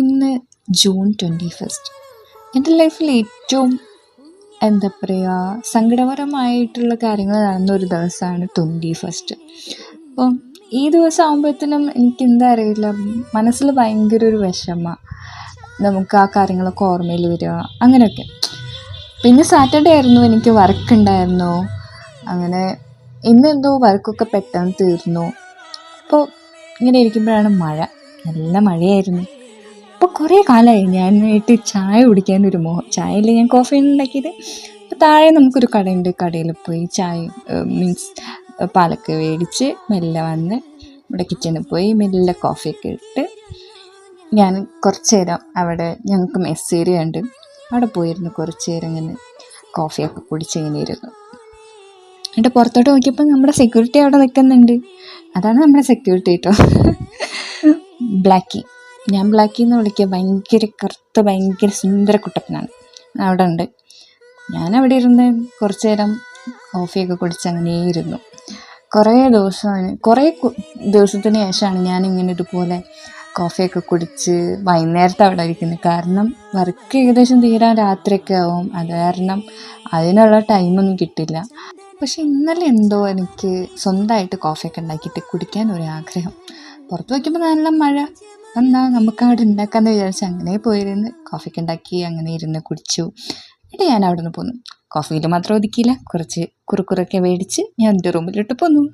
ഇന്ന് ജൂൺ 21. എൻ്റെ ലൈഫിൽ ഏറ്റവും എന്താ പറയുക സങ്കടകരമായിട്ടുള്ള കാര്യങ്ങൾ നടന്നൊരു ദിവസമാണ് 21. അപ്പം ഈ ദിവസം ആകുമ്പോഴത്തേനും എനിക്കെന്താ അറിയില്ല, മനസ്സിൽ ഭയങ്കര ഒരു വിഷമമാണ്. നമുക്ക് ആ കാര്യങ്ങളൊക്കെ ഓർമ്മയിൽ വരിക അങ്ങനെയൊക്കെ. പിന്നെ സാറ്റർഡേ ആയിരുന്നു, എനിക്ക് വർക്ക് ഉണ്ടായിരുന്നു. അങ്ങനെ ഇന്നെന്തോ വർക്കൊക്കെ പെട്ടെന്ന് തീർന്നു. അപ്പോൾ ഇങ്ങനെ ഇരിക്കുമ്പോഴാണ് നല്ല മഴയായിരുന്നു. അപ്പോൾ കുറേ കാലമായി ഞാനായിട്ട് ചായ കുടിക്കാനൊരു മോഹം. ചായയിൽ ഞാൻ കോഫിയാണ് ഉണ്ടാക്കിയത്. അപ്പോൾ താഴെ നമുക്കൊരു കടയുണ്ട്, കടയിൽ പോയി ചായ മീൻസ് പാലൊക്കെ മേടിച്ച് മെല്ലെ വന്ന് ഇവിടെ കിച്ചണിൽ പോയി മെല്ലെ കോഫിയൊക്കെ ഇട്ട് ഞാൻ കുറച്ച് നേരം അവിടെ ഞങ്ങൾക്ക് മെസ്സ് ഏരിയ ഉണ്ട്, അവിടെ പോയിരുന്നു കുറച്ച് നേരം ഇങ്ങനെ കോഫിയൊക്കെ കുടിച്ചിങ്ങനെ ഇരുന്നു. എന്നിട്ട് പുറത്തോട്ട് നോക്കിയപ്പോൾ നമ്മുടെ സെക്യൂരിറ്റി അവിടെ നിൽക്കുന്നുണ്ട്. അതാണ് നമ്മുടെ സെക്യൂരിറ്റി കേട്ടോ, ബ്ലാക്കി. ഞാൻ ബ്ലാക്കി എന്ന് വിളിക്കുക. ഭയങ്കര കറുത്ത ഭയങ്കര സുന്ദര കുട്ടപ്പനാണ്. അവിടെ ഉണ്ട്. ഞാനവിടെ ഇരുന്ന് കുറച്ച് നേരം കോഫിയൊക്കെ കുടിച്ച് അങ്ങനെ ഇരുന്നു. കുറേ ദിവസത്തിന് ശേഷമാണ് ഞാനിങ്ങനെ ഇതുപോലെ കോഫിയൊക്കെ കുടിച്ച് വൈകുന്നേരത്തെ അവിടെ ഇരിക്കുന്നത്. കാരണം വർക്ക് ഏകദേശം തീരാൻ രാത്രിയൊക്കെ ആവും. അത് കാരണം അതിനുള്ള ടൈമൊന്നും കിട്ടില്ല. പക്ഷെ ഇന്നലെ എന്തോ എനിക്ക് സ്വന്തമായിട്ട് കോഫിയൊക്കെ ഉണ്ടാക്കിയിട്ട് കുടിക്കാൻ ഒരു ആഗ്രഹം. പുറത്ത് വയ്ക്കുമ്പോൾ നല്ല മഴ, എന്നാൽ നമുക്ക് അവിടെ ഉണ്ടാക്കാമെന്ന് വിചാരിച്ച് അങ്ങനെ പോയിരുന്ന് കോഫിയൊക്കെ ഉണ്ടാക്കി അങ്ങനെ ഇരുന്ന് കുടിച്ചു. എന്നിട്ട് ഞാൻ അവിടെ നിന്ന് പോന്നു. കോഫിയിൽ മാത്രം ഒതുക്കിയില്ല, കുറച്ച് കുറുക്കുറൊക്കെ മേടിച്ച് ഞാൻ എൻ്റെ റൂമിലിട്ട് പോന്നു.